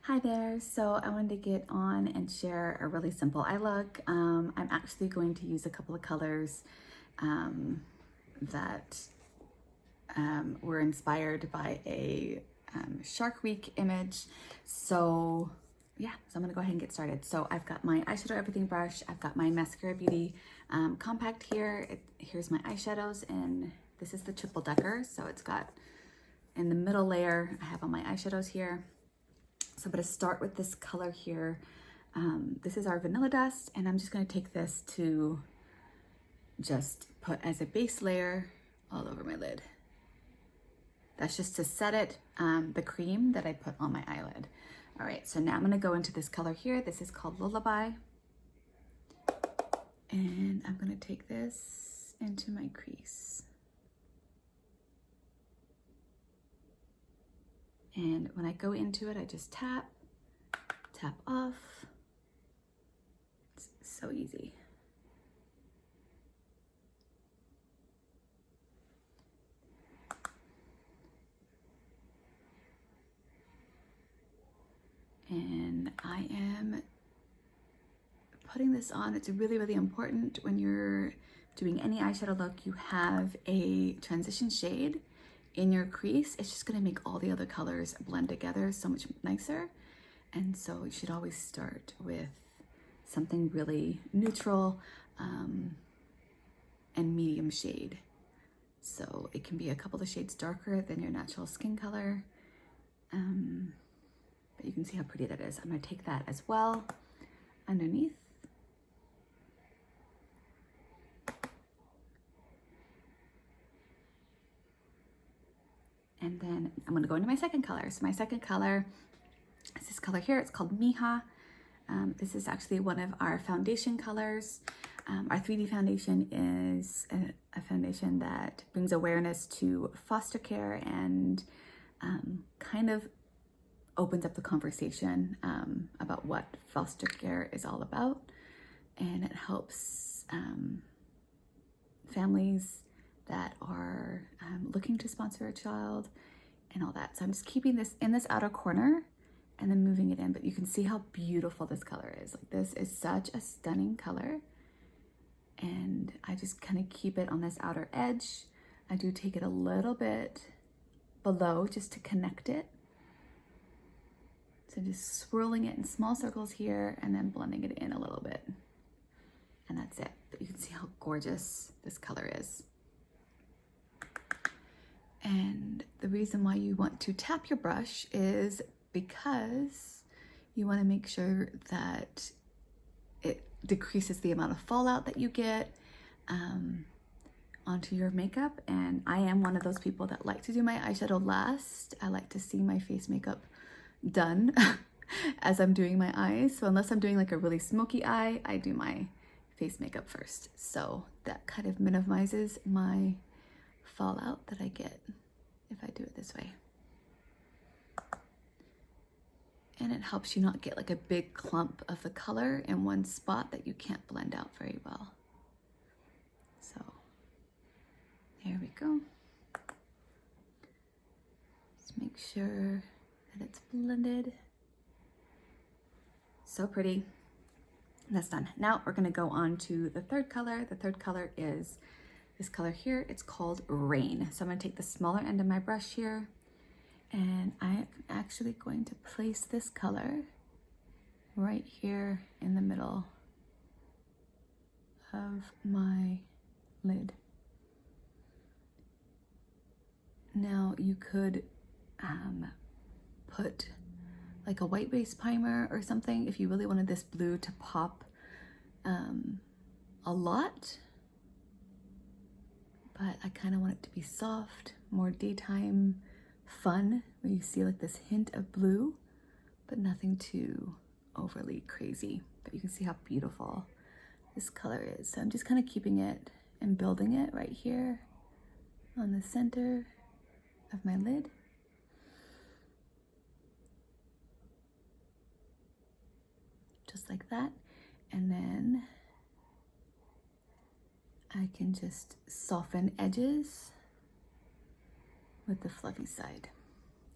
Hi there. So I wanted to get on and share a really simple eye look. I'm actually going to use a couple of colors that were inspired by a Shark Week image. So yeah, so I'm gonna go ahead and get started. So I've got my eyeshadow everything brush. I've got my Maskcara Beauty compact here. Here's my eyeshadows, and this is the triple decker. So it's got in the middle layer, I have all my eyeshadows here. So I'm going to start with this color here. This is our Vanilla Dust, and I'm just going to take this to just put as a base layer all over my lid. That's just to set it, the cream that I put on my eyelid. All right, so now I'm going to go into this color here. This is called Lullaby. And I'm going to take this into my crease. And when I go into it, I just tap off. It's so easy. And I am putting this on. It's really, really important when you're doing any eyeshadow look, you have a transition shade in your crease. It's just gonna make all the other colors blend together so much nicer. And so you should always start with something really neutral and medium shade. So it can be a couple of shades darker than your natural skin color. But you can see how pretty that is. I'm gonna take that as well underneath. And then I'm gonna go into my second color. So my second color is this color here. It's called Hija. This is actually one of our foundation colors. Our 3D foundation is a foundation that brings awareness to foster care and kind of opens up the conversation about what foster care is all about. And it helps families that are looking to sponsor a child and all that. So I'm just keeping this in this outer corner and then moving it in, but you can see how beautiful this color is. Like, this is such a stunning color. And I just kind of keep it on this outer edge. I do take it a little bit below just to connect it. So just swirling it in small circles here and then blending it in a little bit. And that's it. But you can see how gorgeous this color is. And the reason why you want to tap your brush is because you want to make sure that it decreases the amount of fallout that you get onto your makeup. And I am one of those people that like to do my eyeshadow last. I like to see my face makeup done as I'm doing my eyes. So unless I'm doing like a really smoky eye, I do my face makeup first. So that kind of minimizes my fallout that I get if I do it this way. And it helps you not get like a big clump of the color in one spot that you can't blend out very well. So there we go. Just make sure that it's blended. So pretty. That's done. Now we're gonna go on to the third color. The third color is this color here. It's called Rain. So I'm gonna take the smaller end of my brush here, and I'm actually going to place this color right here in the middle of my lid. Now you could put like a white base primer or something if you really wanted this blue to pop a lot. But I kind of want it to be soft, more daytime fun, where you see like this hint of blue, but nothing too overly crazy. But you can see how beautiful this color is. So I'm just kind of keeping it and building it right here on the center of my lid. Just like that. And then I can just soften edges with the fluffy side.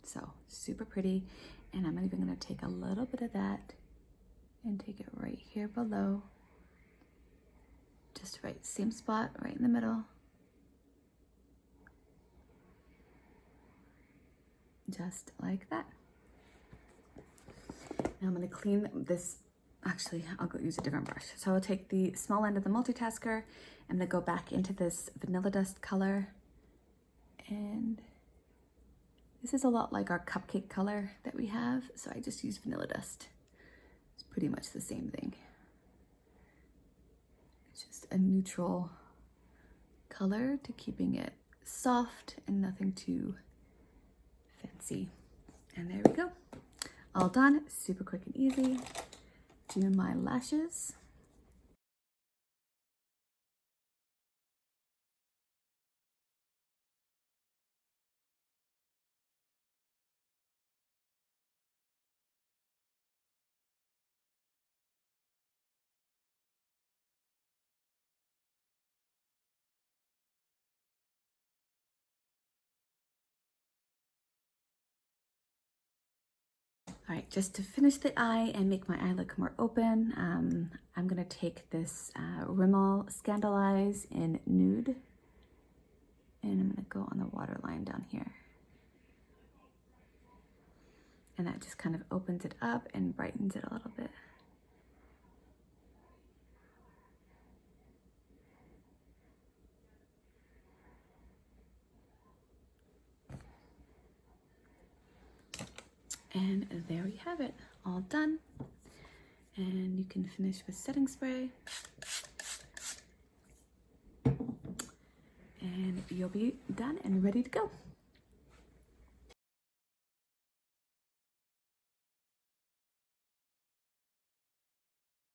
So super pretty. And I'm even gonna take a little bit of that and take it right here below. Just right, same spot, right in the middle. Just like that. Now I'm gonna clean this. Actually, I'll go use a different brush. So I'll take the small end of the multitasker. I'm gonna go back into this vanilla dust color. And this is a lot like our cupcake color that we have. So I just use vanilla dust. It's pretty much the same thing. It's just a neutral color to keeping it soft and nothing too fancy. And there we go. All done, super quick and easy. Do my lashes. All right, just to finish the eye and make my eye look more open, I'm gonna take this Rimmel Scandalize in Nude, and I'm gonna go on the waterline down here. And that just kind of opens it up and brightens it a little bit. And there we have it, all done. And you can finish with setting spray. And you'll be done and ready to go.